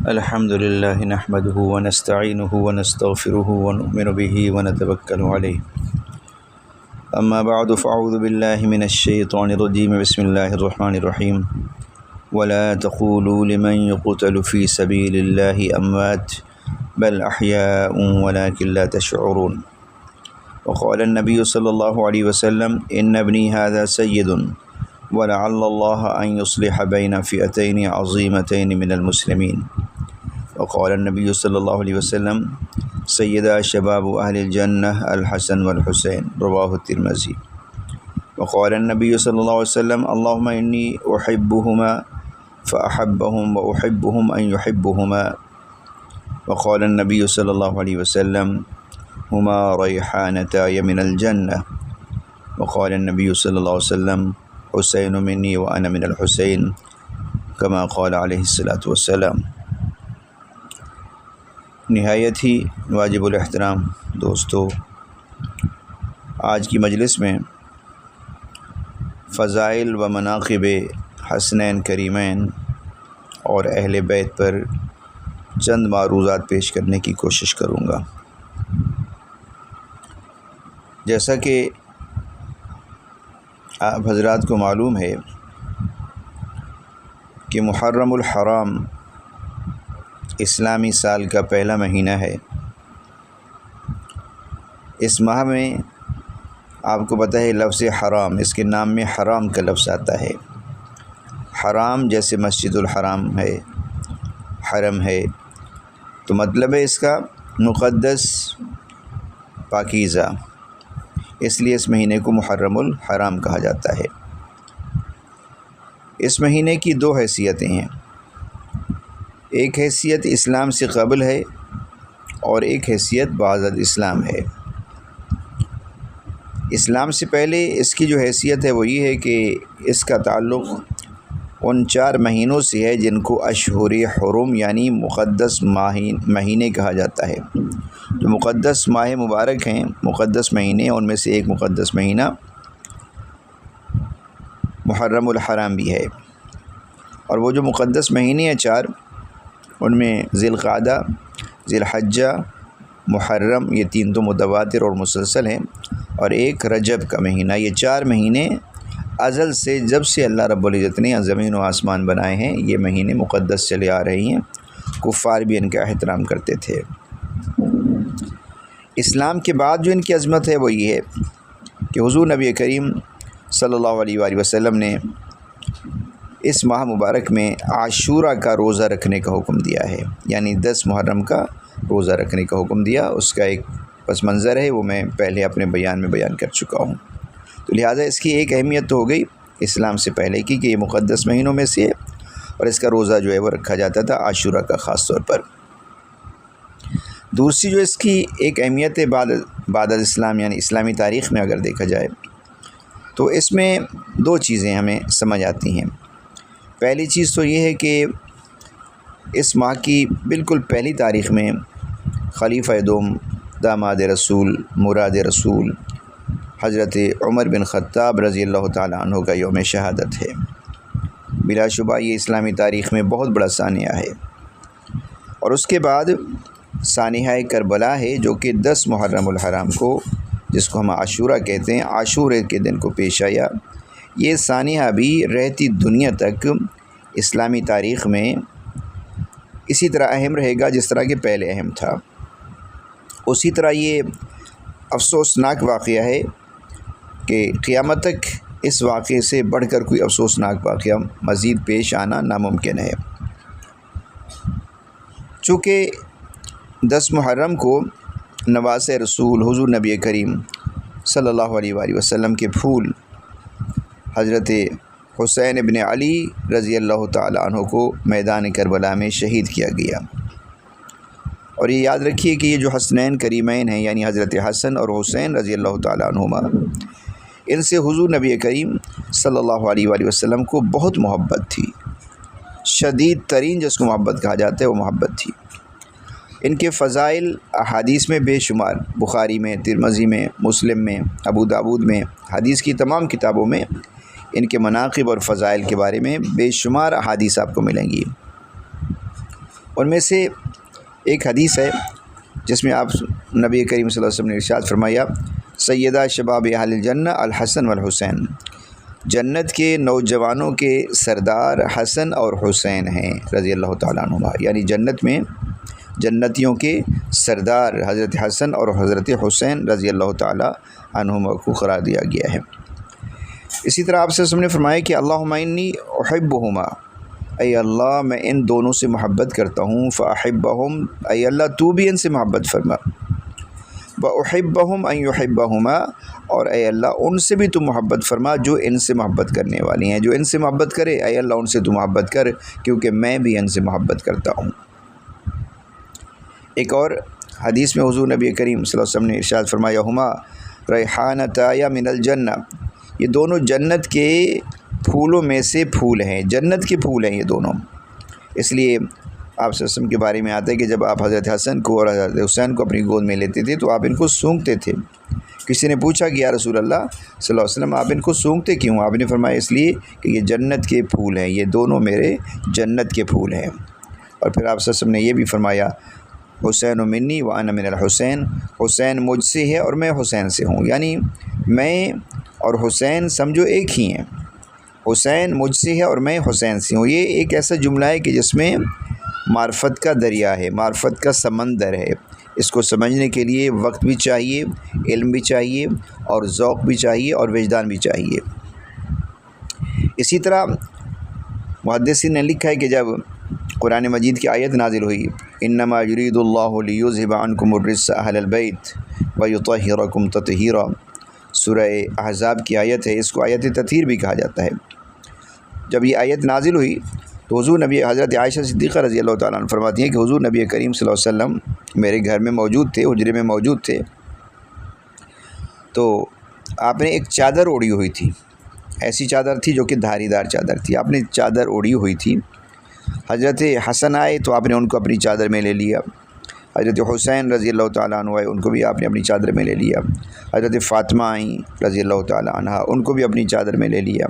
الحمد لله نحمده ونستعينه ونستغفره ونؤمن به ونتوكل عليه. أما بعد فأعوذ بالله من الشيطان الرجيم. بسم الله الرحمن الرحيم. ولا تقولوا لمن يقتل في سبيل الله أموات بل أحياء ولكن لا تشعرون. وقال النبي صلى الله عليه وسلم إن ابني هذا سيد ولعل الله أن يصلح بين فئتين عظيمتين من المسلمين. وقال النبي صلى الله عليه وسلم سيدا شباب أهل الجنة الحسن والحسين. رواه الترمذي. وقال النبي صلى الله عليه وسلم اللهم إني أحبهما فأحبهم وأحبهم أن يحبهما. وقال النبي صلى الله عليه وسلم هما ريحانتاي من الجنة. وقال النبي صلى الله عليه وسلم حسين مني وأنا من الحسين كما قال عليه الصلاة والسلام. نہایت ہی واجب الاحترام دوستو، آج کی مجلس میں فضائل و مناقب حسنین کریمین اور اہل بیت پر چند معروضات پیش کرنے کی کوشش کروں گا۔ جیسا کہ آپ حضرات کو معلوم ہے کہ محرم الحرام اسلامی سال کا پہلا مہینہ ہے۔ اس ماہ میں آپ کو پتہ ہے لفظ حرام، اس کے نام میں حرام کا لفظ آتا ہے۔ حرام جیسے مسجد الحرام ہے، حرم ہے، تو مطلب ہے اس کا مقدس، پاکیزہ، اس لیے اس مہینے کو محرم الحرام کہا جاتا ہے۔ اس مہینے کی دو حیثیتیں ہیں، ایک حیثیت اسلام سے قبل ہے اور ایک حیثیت بعد اسلام ہے۔ اسلام سے پہلے اس کی جو حیثیت ہے وہ یہ ہے کہ اس کا تعلق ان 4 مہینوں سے ہے جن کو اشہر حرم یعنی مقدس مہینے کہا جاتا ہے۔ جو مقدس ماہ مبارک ہیں، مقدس مہینے، ان میں سے ایک مقدس مہینہ محرم الحرام بھی ہے۔ اور وہ جو مقدس مہینے ہیں 4، ان میں ذی القعدہ، ذی الحجہ، محرم، یہ 3 تو متواتر اور مسلسل ہیں، اور ایک رجب کا مہینہ۔ یہ 4 مہینے ازل سے، جب سے اللہ رب العزت نے زمین و آسمان بنائے ہیں، یہ مہینے مقدس چلے آ رہے ہیں۔ کفار بھی ان کا احترام کرتے تھے۔ اسلام کے بعد جو ان کی عظمت ہے وہ یہ ہے کہ حضور نبی کریم صلی اللہ علیہ وآلہ وسلم نے اس ماہ مبارک میں عاشورہ کا روزہ رکھنے کا حکم دیا ہے، یعنی 10 محرم کا روزہ رکھنے کا حکم دیا۔ اس کا ایک پس منظر ہے، وہ میں پہلے اپنے بیان میں بیان کر چکا ہوں۔ تو لہٰذا اس کی ایک اہمیت تو ہو گئی اسلام سے پہلے کی کہ یہ مقدس مہینوں میں سے ہے، اور اس کا روزہ جو ہے وہ رکھا جاتا تھا عاشورہ کا خاص طور پر۔ دوسری جو اس کی ایک اہمیت ہے بعد از اسلام، یعنی اسلامی تاریخ میں اگر دیکھا جائے تو اس میں 2 چیزیں ہمیں سمجھ آتی ہیں۔ پہلی چیز تو یہ ہے کہ اس ماہ کی بالکل پہلی تاریخ میں خلیفہ دوم، داماد رسول، مراد رسول، حضرت عمر بن خطاب رضی اللہ تعالیٰ عنہ کا یوم شہادت ہے۔ بلا شبہ یہ اسلامی تاریخ میں بہت بڑا سانحہ ہے۔ اور اس کے بعد سانحہ کربلا ہے، جو کہ 10 محرم الحرام کو، جس کو ہم عاشورہ کہتے ہیں، عاشورے کے دن کو پیش آیا۔ یہ سانحہ بھی رہتی دنیا تک اسلامی تاریخ میں اسی طرح اہم رہے گا جس طرح کہ پہلے اہم تھا۔ اسی طرح یہ افسوسناک واقعہ ہے کہ قیامت تک اس واقعے سے بڑھ کر کوئی افسوسناک واقعہ مزید پیش آنا ناممکن ہے۔ چونکہ 10 محرم کو نواز رسول حضور نبی کریم صلی اللہ علیہ وآلہ وسلم کے پھول حضرت حسین ابن علی رضی اللہ تعالیٰ عنہ کو میدان کربلا میں شہید کیا گیا۔ اور یہ یاد رکھیے کہ یہ جو حسنین کریمین ہیں، یعنی حضرت حسن اور حسین رضی اللہ تعالیٰ عنہما، ان سے حضور نبی کریم صلی اللہ علیہ وآلہ وسلم کو بہت محبت تھی، شدید ترین جس کو محبت کہا جاتا ہے وہ محبت تھی۔ ان کے فضائل احادیث میں بے شمار، بخاری میں، ترمذی میں، مسلم میں، ابو داود میں، حدیث کی تمام کتابوں میں ان کے مناقب اور فضائل کے بارے میں بے شمار احادیث آپ کو ملیں گی۔ ان میں سے ایک حدیث ہے جس میں آپ نبی کریم صلی اللہ علیہ وسلم نے ارشاد فرمایا سیدہ شباب اہل الجنہ الحسن والحسین، جنت کے نوجوانوں کے سردار حسن اور حسین ہیں رضی اللہ تعالیٰ عنہما، یعنی جنت میں جنتیوں کے سردار حضرت حسن اور حضرت حسین رضی اللہ تعالیٰ عنہما کو قرار دیا گیا ہے۔ اسی طرح آپ سے ہم نے فرمایا کہ اللہم انی احبہما، اے اللہ میں ان دونوں سے محبت کرتا ہوں، فاحبہم، اے اللہ تو بھی ان سے محبت فرما، واحبہم ان یحبہما، اور اے اللہ ان سے بھی تو محبت فرما جو ان سے محبت کرنے والی ہیں، جو ان سے محبت کرے اے اللہ ان سے تو محبت کر، کیونکہ میں بھی ان سے محبت کرتا ہوں۔ ایک اور حدیث میں حضور نبی کریم صلی اللہ علیہ وسلم نے ارشاد فرمایا ہما ریحانتایا من الجنہ، یہ دونوں جنت کے پھولوں میں سے پھول ہیں، جنت کے پھول ہیں یہ دونوں۔ اس لیے آپ صلی اللہ علیہ وسلم کے بارے میں آتا ہے کہ جب آپ حضرت حسن کو اور حضرت حسین کو اپنی گود میں لیتے تھے تو آپ ان کو سونگتے تھے۔ کسی نے پوچھا کہ یا رسول اللہ صلی اللہ علیہ وسلم آپ ان کو سونگتے کیوں؟ آپ نے فرمایا اس لیے کہ یہ جنت کے پھول ہیں، یہ دونوں میرے جنت کے پھول ہیں۔ اور پھر آپ صلی اللہ علیہ وسلم نے یہ بھی فرمایا حسین منی وانا من الحسین، حسین مجھ سے ہے اور میں حسین سے ہوں، یعنی میں اور حسین سمجھو ایک ہی ہیں، حسین مجھ سے ہے اور میں حسین سے ہوں۔ یہ ایک ایسا جملہ ہے کہ جس میں معرفت کا دریا ہے، معرفت کا سمندر ہے، اس کو سمجھنے کے لیے وقت بھی چاہیے، علم بھی چاہیے، اور ذوق بھی چاہیے، اور وجدان بھی چاہیے۔ اسی طرح محدثین نے لکھا ہے کہ جب قرآن مجید کی آیت نازل ہوئی انما یرید اللہ لیذھب عنکم الرجس اہل البیت ویطہرکم تطہیرا، سورہ احزاب کی آیت ہے، اس کو آیت تطہیر بھی کہا جاتا ہے۔ جب یہ آیت نازل ہوئی تو حضور نبی حضرت عائشہ صدیقہ رضی اللہ تعالیٰ عنہ فرماتی ہیں کہ حضور نبی کریم صلی اللہ علیہ وسلم میرے گھر میں موجود تھے، حجرے میں موجود تھے، تو آپ نے ایک چادر اوڑھی ہوئی تھی، ایسی چادر تھی جو کہ دھاری دار چادر تھی، آپ نے چادر اوڑھی ہوئی تھی۔ حضرت حسن آئے تو آپ نے ان کو اپنی چادر میں لے لیا، حضرت حسین رضی اللہ تعالیٰ عنہ آئے ان کو بھی آپ نے اپنی چادر میں لے لیا، حضرت فاطمہ آئیں رضی اللہ تعالیٰ عنہ ان کو بھی اپنی چادر میں لے لیا،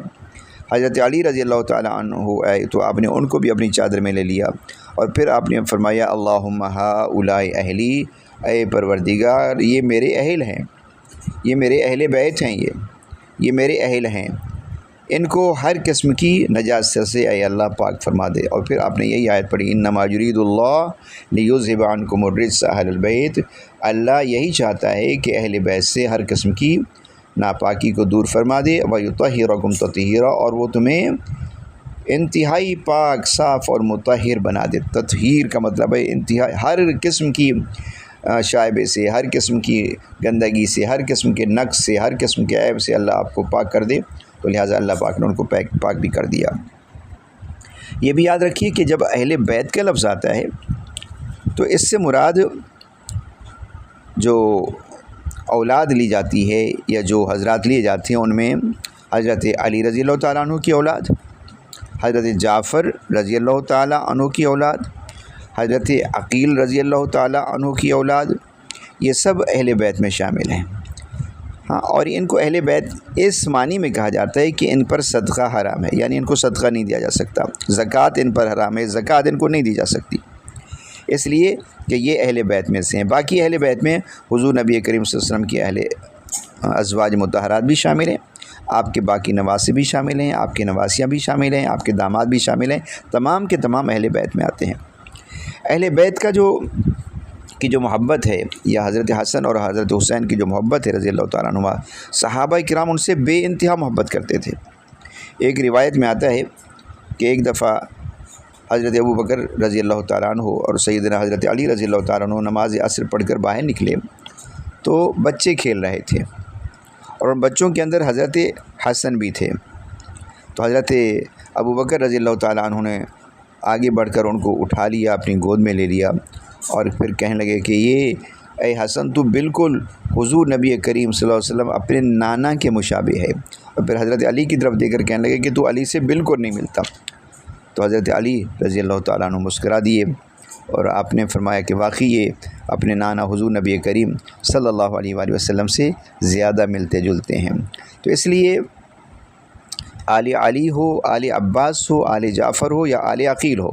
حضرت علی رضی اللہ تعالیٰ عنہ آئے تو آپ نے ان کو بھی اپنی چادر میں لے لیا، اور پھر آپ نے فرمایا اللہم ہؤلاء اہلی، اے پروردگار یہ میرے اہل ہیں، یہ میرے اہل بیت ہیں، یہ میرے اہل ہیں، ان کو ہر قسم کی نجاست سے اے اللہ پاک فرما دے۔ اور پھر آپ نے یہی آیت پڑھی انما یرید اللہ لیذھب عنکم الرجس اہل البیت، اللہ یہی چاہتا ہے کہ اہل بیت سے ہر قسم کی ناپاکی کو دور فرما دے، ویطہرکم تطہیرا، اور وہ تمہیں انتہائی پاک صاف اور مطہر بنا دے۔ تطہیر کا مطلب ہے انتہائی ہر قسم کی شائبے سے، ہر قسم کی گندگی سے، ہر قسم کے نقص سے، ہر قسم کے عیب سے اللہ آپ کو پاک کر دے، تو لہٰذا اللہ پاک نے ان کو پاک بھی کر دیا۔ یہ بھی یاد رکھیے کہ جب اہل بیت کا لفظ آتا ہے تو اس سے مراد جو اولاد لی جاتی ہے یا جو حضرات لیے جاتے ہیں ان میں حضرت علی رضی اللہ تعالیٰ عنہ کی اولاد، حضرت جعفر رضی اللہ تعالیٰ عنہ کی اولاد، حضرت عقیل رضی اللہ تعالیٰ عنہ کی اولاد، یہ سب اہل بیت میں شامل ہیں۔ ہاں، اور ان کو اہل بیت اس معنی میں کہا جاتا ہے کہ ان پر صدقہ حرام ہے، یعنی ان کو صدقہ نہیں دیا جا سکتا، زکوٰۃ ان پر حرام ہے، زکوٰۃ ان کو نہیں دی جا سکتی، اس لیے کہ یہ اہل بیت میں سے ہیں۔ باقی اہل بیت میں حضور نبی کریم صلی اللہ علیہ وسلم کے اہل ازواج مطہرات بھی شامل ہیں، آپ کے باقی نواسے بھی شامل ہیں، آپ کے نواسیاں بھی شامل ہیں، آپ کے داماد بھی شامل ہیں، تمام کے تمام اہل بیت میں آتے ہیں۔ اہل بیت کا جو محبت ہے، یا حضرت حسن اور حضرت حسین کی جو محبت ہے رضی اللہ تعالیٰ عنہ، صحابہ کرام ان سے بے انتہا محبت کرتے تھے۔ ایک روایت میں آتا ہے کہ ایک دفعہ حضرت ابو بکر رضی اللہ تعالیٰ عنہ اور سیدنا حضرت علی رضی اللہ تعالیٰ عنہ نماز عصر پڑھ کر باہر نکلے تو بچے کھیل رہے تھے، اور ان بچوں کے اندر حضرت حسن بھی تھے، تو حضرت ابو بکر رضی اللہ تعالیٰ عنہ نے آگے بڑھ کر ان کو اٹھا لیا، اپنی گود میں لے لیا، اور پھر کہنے لگے کہ یہ اے حسن تو بالکل حضور نبی کریم صلی اللہ علیہ وسلم اپنے نانا کے مشابہ ہے، اور پھر حضرت علی کی طرف دے کر کہنے لگے کہ تو علی سے بالکل نہیں ملتا، تو حضرت علی رضی اللہ تعالیٰ عنہ مسکرا دیے، اور آپ نے فرمایا کہ واقعی یہ اپنے نانا حضور نبی کریم صلی اللہ علیہ وآلہ وسلم سے زیادہ ملتے جلتے ہیں۔ تو اس لیے آل علی ہو، آل عباس ہو، آل جعفر ہو یا آل عقیل ہو،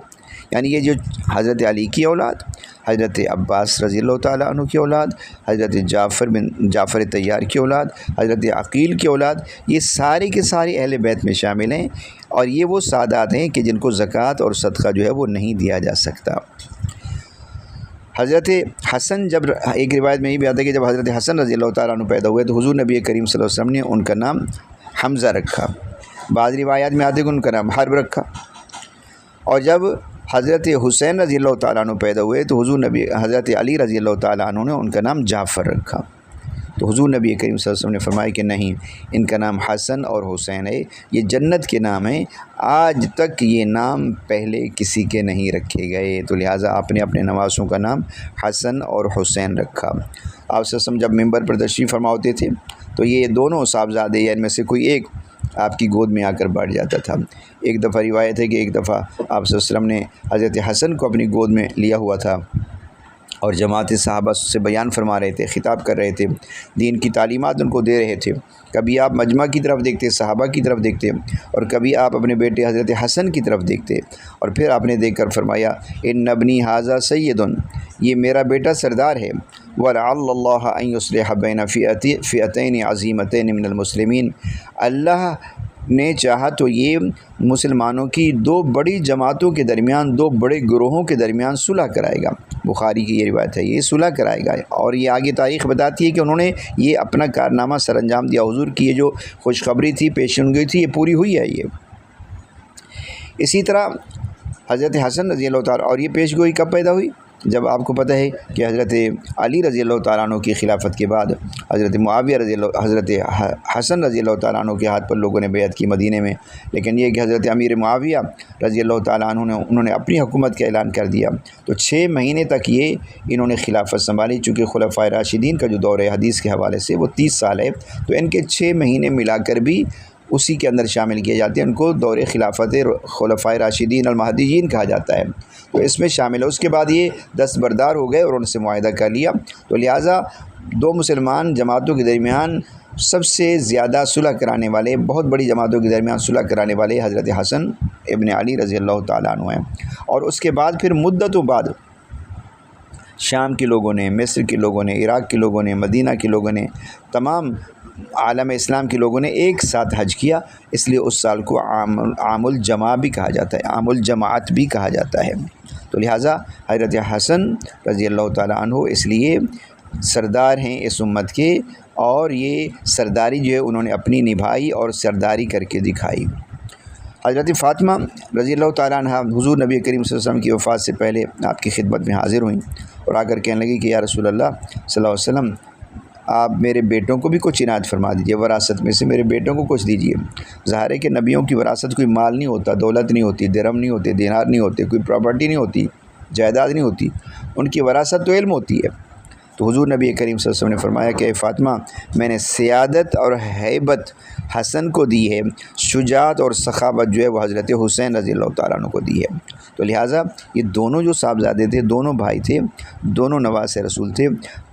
یعنی یہ جو حضرت علی کی اولاد، حضرت عباس رضی اللہ تعالیٰ عنہ کی اولاد، حضرت جعفر طیار کی اولاد، حضرت عقیل کی اولاد، یہ سارے کے سارے اہل بیت میں شامل ہیں، اور یہ وہ سادات ہیں کہ جن کو زکوٰۃ اور صدقہ جو ہے وہ نہیں دیا جا سکتا۔ حضرت حسن، جب ایک روایت میں یہ بھی آتا ہے کہ جب حضرت حسن رضی اللہ تعالیٰ عنہ پیدا ہوئے تو حضور نبی کریم صلی اللہ علیہ وسلم نے ان کا نام حمزہ رکھا، بعض روایات میں آتے ہیں کہ ان کا نام حرب رکھا، اور جب حضرت حسین رضی اللہ تعالیٰ عنہ پیدا ہوئے تو حضرت علی رضی اللہ تعالیٰ عنہ نے ان کا نام جعفر رکھا۔ تو حضور نبی کریم صلی اللہ علیہ وسلم نے فرمایا کہ نہیں، ان کا نام حسن اور حسین ہے، یہ جنت کے نام ہیں، آج تک یہ نام پہلے کسی کے نہیں رکھے گئے، تو لہٰذا آپ نے اپنے نواسوں کا نام حسن اور حسین رکھا۔ آپ صلی اللہ علیہ وسلم جب ممبر پر تشریف فرما ہوتے تھے تو یہ دونوں صاحبزادے یا ان میں سے کوئی ایک آپ کی گود میں آ کر بیٹھ جاتا تھا۔ ایک دفعہ روایت ہے کہ ایک دفعہ آپ صلی اللہ علیہ وسلم نے حضرت حسن کو اپنی گود میں لیا ہوا تھا اور جماعت صحابہ سے بیان فرما رہے تھے، خطاب کر رہے تھے، دین کی تعلیمات ان کو دے رہے تھے۔ کبھی آپ مجمع کی طرف دیکھتے، صحابہ کی طرف دیکھتے، اور کبھی آپ اپنے بیٹے حضرت حسن کی طرف دیکھتے، اور پھر آپ نے دیکھ کر فرمایا ان ابنی ھذا سید، یہ میرا بیٹا سردار ہے، وَلَعَلَّ اللَّهَ أَن يُصْلِحَ بَيْنَ فِئَتَيْنِ عَظِیمَتَيْنِ مِنَ الْمُسْلِمِینَ، اللہ نے چاہا تو یہ مسلمانوں کی دو بڑی جماعتوں کے درمیان، دو بڑے گروہوں کے درمیان صلح کرائے گا۔ بخاری کی یہ روایت ہے، یہ صلح کرائے گا، اور یہ آگے تاریخ بتاتی ہے کہ انہوں نے یہ اپنا کارنامہ سر انجام دیا۔ حضور کی یہ جو خوشخبری تھی، پیشن گوئی تھی، یہ پوری ہوئی ہے۔ یہ اسی طرح حضرت حسن رضی اللہ تعالیٰ، اور یہ پیش گوئی کب پیدا ہوئی؟ جب آپ کو پتہ ہے کہ حضرت علی رضی اللہ تعالیٰ عنہ کی خلافت کے بعد حضرت حسن رضی اللہ تعالیٰ عنہ کے ہاتھ پر لوگوں نے بیعت کی مدینے میں، لیکن یہ کہ حضرت امیر معاویہ رضی اللہ تعالیٰ عنہ انہوں نے اپنی حکومت کا اعلان کر دیا، تو 6 مہینے تک انہوں نے خلافت سنبھالی۔ چونکہ خلفائے راشدین کا جو دور ہے حدیث کے حوالے سے وہ 30 سال ہے، تو ان کے 6 مہینے ملا کر بھی اسی کے اندر شامل کیے جاتے ہیں، ان کو دور خلافت خلفائے راشدین المہدیین کہا جاتا ہے، تو اس میں شامل ہے۔ اس کے بعد یہ دستبردار ہو گئے اور ان سے معاہدہ کر لیا، تو لہٰذا دو مسلمان جماعتوں کے درمیان سب سے زیادہ صلح کرانے والے، بہت بڑی جماعتوں کے درمیان صلح کرانے والے حضرت حسن ابن علی رضی اللہ تعالیٰ عنہ ہیں۔ اور اس کے بعد پھر مدتوں بعد شام کے لوگوں نے، مصر کے لوگوں نے، عراق کے لوگوں نے، مدینہ کے لوگوں نے، تمام عالم اسلام کے لوگوں نے ایک ساتھ حج کیا، اس لیے اس سال کو عام الجماع بھی کہا جاتا ہے، عام الجماعت بھی کہا جاتا ہے۔ تو لہٰذا حضرت حسن رضی اللہ تعالیٰ عنہ اس لیے سردار ہیں اس امت کے، اور یہ سرداری جو ہے انہوں نے اپنی نبھائی اور سرداری کر کے دکھائی۔ حضرت فاطمہ رضی اللہ تعالیٰ عنہ حضور نبی کریم صلی اللہ علیہ وسلم کی وفات سے پہلے آپ کی خدمت میں حاضر ہوئیں اور آ کر کہنے لگی کہ یا رسول اللہ صلی اللہ علیہ وسلم، آپ میرے بیٹوں کو بھی کچھ عنایت فرما دیجیے، وراثت میں سے میرے بیٹوں کو کچھ دیجیے۔ ظاہر ہے کہ نبیوں کی وراثت کوئی مال نہیں ہوتا، دولت نہیں ہوتی، درہم نہیں ہوتے، دینار نہیں ہوتے، کوئی پراپرٹی نہیں ہوتی، جائیداد نہیں ہوتی، ان کی وراثت تو علم ہوتی ہے۔ تو حضور نبی کریم صلی اللہ علیہ وسلم نے فرمایا کہ اے فاطمہ، میں نے سیادت اور ہیبت حسن کو دی ہے، شجاعت اور سخاوت جو ہے وہ حضرت حسین رضی اللہ تعالیٰ عنہ کو دی ہے۔ تو لہٰذا یہ دونوں جو صاحبزادے تھے، دونوں بھائی تھے، دونوں نواز رسول تھے،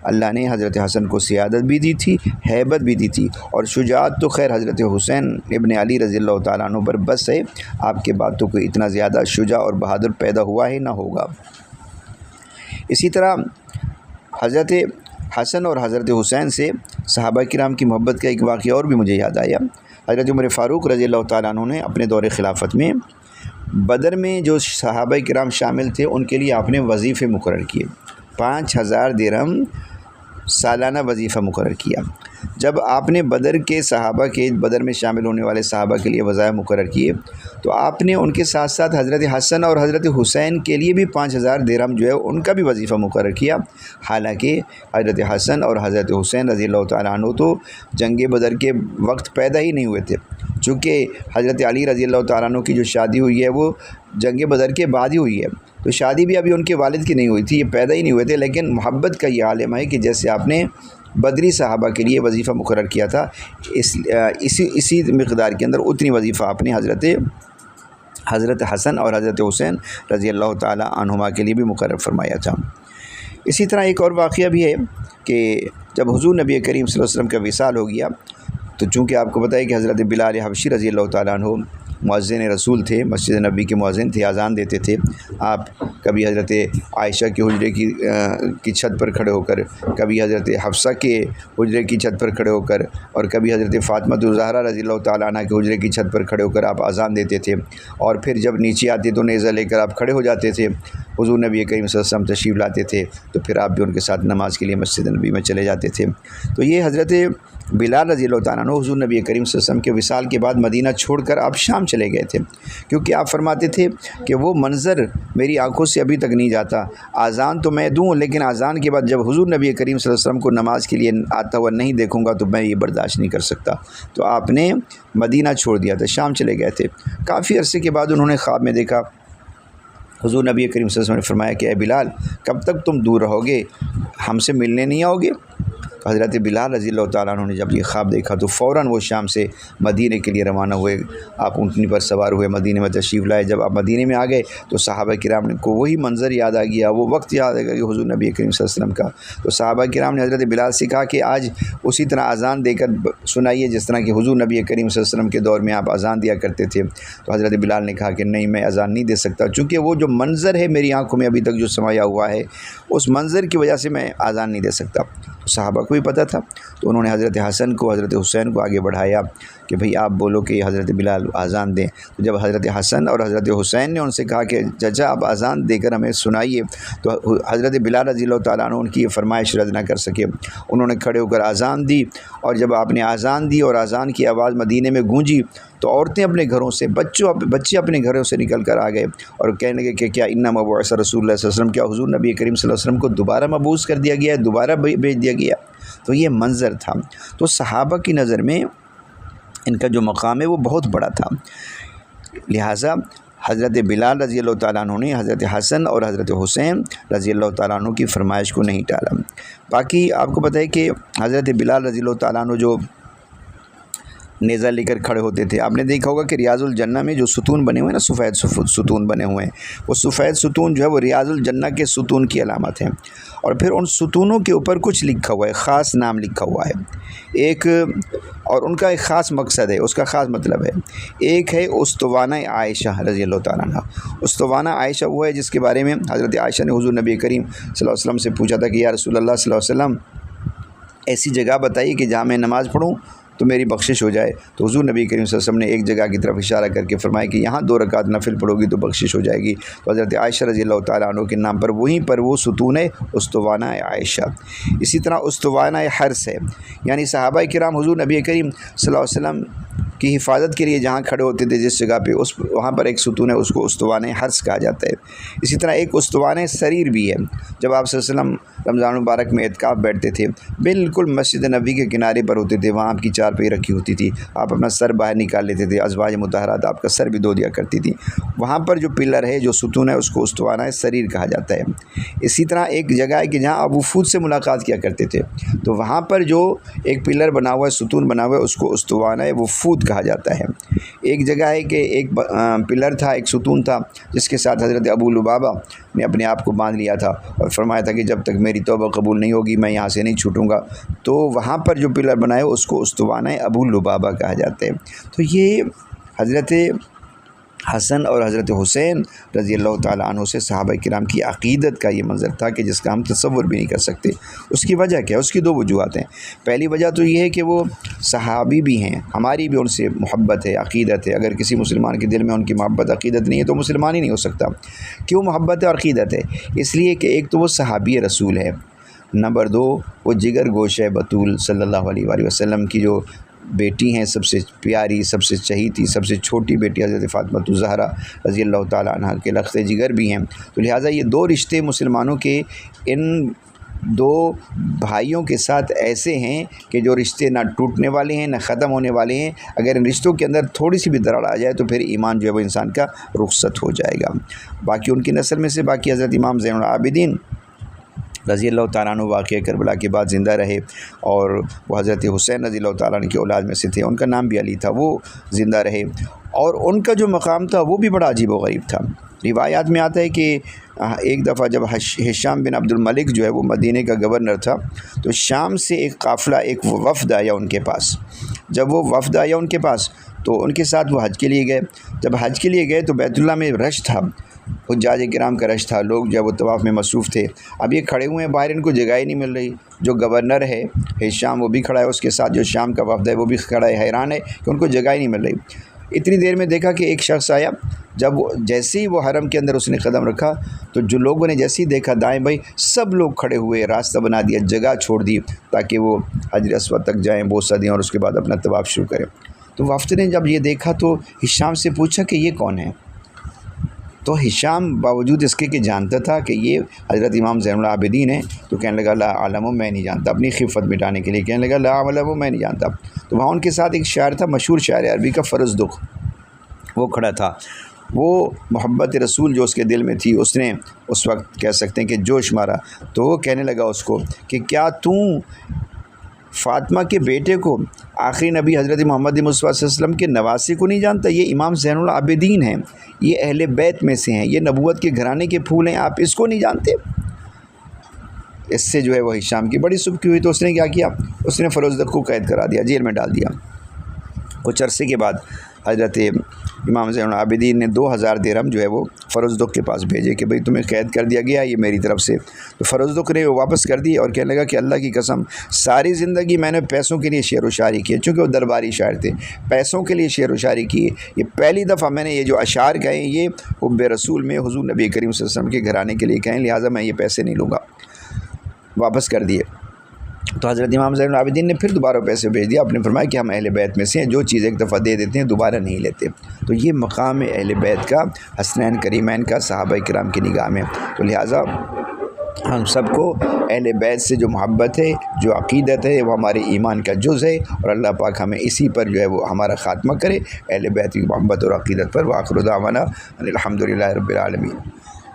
اللہ نے حضرت حسن کو سیادت بھی دی تھی، ہیبت بھی دی تھی، اور شجاعت تو خیر حضرت حسین ابن علی رضی اللہ تعالیٰ عنہ پر بس ہے، آپ کے بعد تو کوئی اتنا زیادہ شجاع اور بہادر پیدا ہوا ہے نہ ہوگا۔ اسی طرح حضرت حسن اور حضرت حسین سے صحابہ کرام کی محبت کا ایک واقعہ اور بھی مجھے یاد آیا۔ حضرت عمر فاروق رضی اللہ تعالیٰ عنہ نے اپنے دور خلافت میں بدر میں جو صحابہ کرام شامل تھے ان کے لیے آپ نے وظیفے مقرر کیے، 5000 درہم سالانہ وظیفہ مقرر کیا۔ جب آپ نے بدر میں شامل ہونے والے صحابہ کے لیے وظائف مقرر کیے تو آپ نے ان کے ساتھ ساتھ حضرت حسن اور حضرت حسین کے لیے بھی 5000 درہم جو ہے ان کا بھی وظیفہ مقرر کیا۔ حالانکہ حضرت حسن اور حضرت حسین رضی اللہ تعالیٰ عنہ تو جنگ بدر کے وقت پیدا ہی نہیں ہوئے تھے، چونکہ حضرت علی رضی اللہ تعالیٰ عنہ کی جو شادی ہوئی ہے وہ جنگ بدر کے بعد ہی ہوئی ہے، تو شادی بھی ابھی ان کے والد کی نہیں ہوئی تھی، یہ پیدا ہی نہیں ہوئے تھے، لیکن محبت کا یہ عالم ہے کہ جیسے آپ نے بدری صحابہ کے لیے وظیفہ مقرر کیا تھا، اسی مقدار کے اندر اتنی وظیفہ آپ نے حضرت حسن اور حضرت حسین رضی اللہ تعالیٰ عنہما کے لیے بھی مقرر فرمایا تھا۔ اسی طرح ایک اور واقعہ بھی ہے کہ جب حضور نبی کریم صلی اللہ علیہ وسلم کا وصال ہو گیا تو چونکہ آپ کو پتہ ہے کہ حضرت بلال حبشی رضی اللہ تعالیٰ عنہ مؤذن رسول تھے، مسجد نبی کے مؤذن تھے، اذان دیتے تھے۔ آپ کبھی حضرت عائشہ کے حجرے کی چھت پر کھڑے ہو کر، کبھی حضرت حفصہ کے حجرے کی چھت پر کھڑے ہو کر، اور کبھی حضرت فاطمہ الزہرا رضی اللہ تعالیٰ عنہ کے حجرے کی چھت پر کھڑے ہو کر آپ اذان دیتے تھے، اور پھر جب نیچے آتے تو نیزہ لے کر آپ کھڑے ہو جاتے تھے۔ حضور نبی کریم صلی اللہ علیہ وسلم تشریف لاتے تھے تو پھر آپ بھی ان کے ساتھ نماز کے لیے مسجد نبی میں چلے جاتے تھے۔ تو یہ حضرت بلال رضی اللہ تعالیٰ عنہ حضور نبی کریم صلی اللہ علیہ وسلم کے وصال کے بعد مدینہ چھوڑ کر آپ شام چلے گئے تھے، کیونکہ آپ فرماتے تھے کہ وہ منظر میری آنکھوں سے ابھی تک نہیں جاتا۔ اذان تو میں دوں، لیکن اذان کے بعد جب حضور نبی کریم صلی اللہ علیہ وسلم کو نماز کے لیے آتا ہوا نہیں دیکھوں گا تو میں یہ برداشت نہیں کر سکتا۔ تو آپ نے مدینہ چھوڑ دیا تھا، شام چلے گئے تھے۔ کافی عرصے کے بعد انہوں نے خواب میں دیکھا، حضور نبی کریم صلی اللہ علیہ وسلم نے فرمایا کہ اے بلال، کب تک تم دور رہو گے، ہم سے ملنے نہیں آؤ گے؟ تو حضرت بلال رضی اللہ تعالیٰ عنہ نے جب یہ خواب دیکھا تو فوراً وہ شام سے مدینے کے لیے روانہ ہوئے۔ آپ اونٹنی پر سوار ہوئے، مدینے میں تشریف لائے۔ جب آپ مدینے میں آ گئے تو صحابہ کرام کو وہی منظر یاد آ گیا، وہ وقت یاد آ گیا حضور نبی کریم صلی اللہ علیہ وسلم کا۔ تو صحابہ کرام نے حضرت بلال سے کہا کہ آج اسی طرح اذان دے کر سنائیے جس طرح کہ حضور نبی کریم صلی اللہ علیہ وسلم کے دور میں آپ اذان دیا کرتے تھے۔ تو حضرت بلال نے کہا کہ نہیں، میں اذان نہیں دے سکتا، چونکہ وہ جو منظر ہے میری آنکھوں میں ابھی تک جو سمایا ہوا ہے، اس منظر کی وجہ سے میں اذان نہیں دے سکتا۔ صحابہ کو بھی پتہ تھا، تو انہوں نے حضرت حسن کو، حضرت حسین کو آگے بڑھایا کہ بھئی آپ بولو کہ حضرت بلال اذان دیں۔ تو جب حضرت حسن اور حضرت حسین نے ان سے کہا کہ چچا آپ اذان دے کر ہمیں سنائیے، تو حضرت بلال رضی اللہ تعالیٰ عنہ ان کی یہ فرمائش رد نہ کر سکے۔ انہوں نے کھڑے ہو کر اذان دی، اور جب آپ نے اذان دی اور اذان کی آواز مدینے میں گونجی تو عورتیں اپنے گھروں سے، بچے اپنے گھروں سے نکل کر آ گئے اور کہنے لگے کہ کیا انما بعث رسول اللہ صلی اللہ علیہ وسلم، کیا حضور نبی کریم صلی اللہ علیہ وسلم کو دوبارہ مبعوث کر دیا گیا ہے، دوبارہ بھیج دیا گیا؟ تو یہ منظر تھا۔ تو صحابہ کی نظر میں ان کا جو مقام ہے وہ بہت بڑا تھا، لہٰذا حضرت بلال رضی اللہ تعالیٰ عنہ نے حضرت حسن اور حضرت حسین رضی اللہ تعالیٰ عنہ کی فرمائش کو نہیں ٹالا۔ باقی آپ کو پتہ ہے کہ حضرت بلال رضی اللہ تعالیٰ عنہ جو نیزہ لے کر کھڑے ہوتے تھے، آپ نے دیکھا ہوگا کہ ریاض الجنہ میں جو ستون بنے ہوئے ہیں نا، سفید ستون بنے ہوئے ہیں، وہ سفید ستون جو ہے وہ ریاض الجنہ کے ستون کی علامت ہے، اور پھر ان ستونوں کے اوپر کچھ لکھا ہوا ہے، خاص نام لکھا ہوا ہے ایک، اور ان کا ایک خاص مقصد ہے، اس کا خاص مطلب ہے۔ ایک ہے استوانہ عائشہ رضی اللہ تعالیٰ عنہ۔ استوانہ عائشہ وہ ہے جس کے بارے میں حضرت عائشہ نے حضور نبی کریم صلی اللہ علیہ وسلم سے پوچھا تھا کہ یا رسول اللہ صلی اللہ علیہ وسلم ایسی جگہ بتائیے کہ جہاں میں نماز پڑھوں تو میری بخشش ہو جائے۔ تو حضور نبی کریم صلی اللہ علیہ وسلم نے ایک جگہ کی طرف اشارہ کر کے فرمایا کہ یہاں 2 رکعت نفل پڑھو گی تو بخشش ہو جائے گی۔ تو حضرت عائشہ رضی اللہ تعالیٰ عنہ کے نام پر وہیں پر وہ ستون ہے استوانہ عائشہ۔ اسی طرح استوانہ حرس ہے، یعنی صحابہ کرام حضور نبی کریم صلی اللہ علیہ وسلم کی حفاظت کے لیے جہاں کھڑے ہوتے تھے جس جگہ پہ، وہاں پر ایک ستون ہے، اس کو استوانہ حرس کہا جاتا ہے۔ اسی طرح ایک استوانہ سریر بھی ہے، جب آپ صلی اللہ علیہ وسلم رمضان مبارک میں اعتکاف بیٹھتے تھے، بالکل مسجد نبوی کے کنارے پر ہوتے تھے، وہاں آپ کی چارپائی رکھی ہوتی تھی، آپ اپنا سر باہر نکال لیتے تھے، ازواج مطہرات آپ کا سر بھی دھو دیا کرتی تھی۔ وہاں پر جو پلر ہے، جو ستون ہے، اس کو استوانہ سریر کہا جاتا ہے۔ اسی طرح ایک جگہ ہے کہ جہاں آپ وفود سے ملاقات کیا کرتے تھے، تو وہاں پر جو ایک پلر بنا ہوا ہے، ستون بنا ہوا ہے، اس کو استوانہ وفود کہا جاتا ہے۔ ایک جگہ ہے کہ ایک پلر تھا، ایک ستون تھا جس کے ساتھ حضرت ابو لبابہ نے اپنے آپ کو باندھ لیا تھا اور فرمایا تھا کہ جب تک میری توبہ قبول نہیں ہوگی میں یہاں سے نہیں چھوٹوں گا۔ تو وہاں پر جو پلر بنائے اس کو استوانہ ابو لبابہ کہا جاتا ہے۔ تو یہ حضرت حسن اور حضرت حسین رضی اللہ تعالیٰ عنہ سے صحابہ کرام کی عقیدت کا یہ منظر تھا کہ جس کا ہم تصور بھی نہیں کر سکتے۔ اس کی وجہ کیا ہے؟ اس کی 2 وجوہات ہیں۔ پہلی وجہ تو یہ ہے کہ وہ صحابی بھی ہیں، ہماری بھی ان سے محبت ہے، عقیدت ہے۔ اگر کسی مسلمان کے دل میں ان کی محبت عقیدت نہیں ہے تو مسلمان ہی نہیں ہو سکتا۔ کیوں محبت ہے اور عقیدت ہے؟ اس لیے کہ ایک تو وہ صحابی رسول ہے، نمبر 2 وہ جگر گوش ہے بطول صلی اللہ علیہ وآلہ وسلم کی جو بیٹی ہیں، سب سے پیاری، سب سے چہیتی، سب سے چھوٹی بیٹی حضرت فاطمہ الزہرا رضی اللہ تعالیٰ عنہ کے لخت جگر بھی ہیں۔ تو لہٰذا یہ 2 رشتے مسلمانوں کے ان 2 بھائیوں کے ساتھ ایسے ہیں کہ جو رشتے نہ ٹوٹنے والے ہیں نہ ختم ہونے والے ہیں۔ اگر ان رشتوں کے اندر تھوڑی سی بھی دراڑ آ جائے تو پھر ایمان جو ہے وہ انسان کا رخصت ہو جائے گا۔ باقی ان کی نسل میں سے باقی حضرت امام زین العابدین رضی اللہ تعالیٰ عنہ واقعہ کربلا کے بعد زندہ رہے، اور وہ حضرت حسین رضی اللہ تعالیٰ عنہ کی اولاد میں سے تھے، ان کا نام بھی علی تھا، وہ زندہ رہے، اور ان کا جو مقام تھا وہ بھی بڑا عجیب و غریب تھا۔ روایات میں آتا ہے کہ ایک دفعہ جب ہشام بن عبد الملک جو ہے وہ مدینے کا گورنر تھا، تو شام سے ایک قافلہ، ایک وفد آیا ان کے پاس، جب وہ وفد آیا ان کے پاس تو ان کے ساتھ وہ حج کے لیے گئے. جب حج کے لیے گئے تو بیت اللہ میں رش تھا، حجاج کرام کا رش تھا، لوگ جب وہ طواف میں مصروف تھے. اب یہ کھڑے ہوئے ہیں باہر، ان کو جگہ ہی نہیں مل رہی. جو گورنر ہے ہشام وہ بھی کھڑا ہے، اس کے ساتھ جو شام کا وفد ہے وہ بھی کھڑا ہے، حیران ہے کہ ان کو جگہ ہی نہیں مل رہی. اتنی دیر میں دیکھا کہ ایک شخص آیا. جب جیسے ہی وہ حرم کے اندر اس نے قدم رکھا تو جو لوگوں نے جیسے ہی دیکھا دائیں بھائی سب لوگ کھڑے ہوئے، راستہ بنا دیا، جگہ چھوڑ دی تاکہ وہ حجر اسود تک جائیں، بوسہ دیں اور اس کے بعد اپنا طواف شروع کریں. تو وفد نے جب یہ دیکھا تو ہشام سے پوچھا کہ یہ کون ہے؟ تو ہشام باوجود اس کے جانتا تھا کہ یہ حضرت امام زین العابدین ہیں، تو کہنے لگا لا عالم میں نہیں جانتا، اپنی خفت مٹانے کے لیے کہنے لگا لا عالم میں نہیں جانتا. تو وہاں ان کے ساتھ ایک شاعر تھا، مشہور شاعر عربی کا فرزدق، وہ کھڑا تھا. وہ محبت رسول جو اس کے دل میں تھی اس نے اس وقت کہہ سکتے ہیں کہ جوش مارا. تو وہ کہنے لگا اس کو کہ کیا فاطمہ کے بیٹے کو، آخری نبی حضرت محمد مصطفیٰ صلی اللہ علیہ وسلم کے نواسی کو نہیں جانتا؟ یہ امام زین العابدین ہیں، یہ اہل بیت میں سے ہیں، یہ نبوت کے گھرانے کے پھول ہیں، آپ اس کو نہیں جانتے؟ اس سے جو ہے وہ ہشام کی بڑی سبکی ہوئی. تو اس نے کیا کیا، اس نے فرزدق کو قید کرا دیا، جیل میں ڈال دیا. کچھ عرصے کے بعد حضرت امام زین العابدین نے 2000 درہم جو ہے وہ فرزدق کے پاس بھیجے کہ بھئی تمہیں قید کر دیا گیا، یہ میری طرف سے. تو فرزدق نے وہ واپس کر دی اور کہنے لگا کہ اللہ کی قسم ساری زندگی میں نے پیسوں کے لیے شعر و شاعری کی، چونکہ وہ درباری شاعر تھے، پیسوں کے لیے شعر و شاعری کی. یہ پہلی دفعہ میں نے یہ جو اشعار کہے یہ حب رسول میں حضور نبی کریم صلی اللہ علیہ وسلم کے گھرانے کے لیے کہیں، لہٰذا میں یہ پیسے نہیں لوں گا. واپس کر دیے. تو حضرت امام زین العابدین نے پھر دوبارہ پیسے بھیج دیا. آپ نے فرمایا کہ ہم اہل بیت میں سے ہیں، جو چیز ایک دفعہ دے دیتے ہیں دوبارہ نہیں لیتے. تو یہ مقام ہے اہل بیت کا، حسنین کریمین کا، صحابہ کرام کی نگاہ میں. تو لہٰذا ہم سب کو اہل بیت سے جو محبت ہے، جو عقیدت ہے، وہ ہمارے ایمان کا جز ہے، اور اللہ پاک ہمیں اسی پر جو ہے وہ ہمارا خاتمہ کرے، اہل بیت کی محبت اور عقیدت پر. وآخر دعوانا الحمدللہ رب العالمین.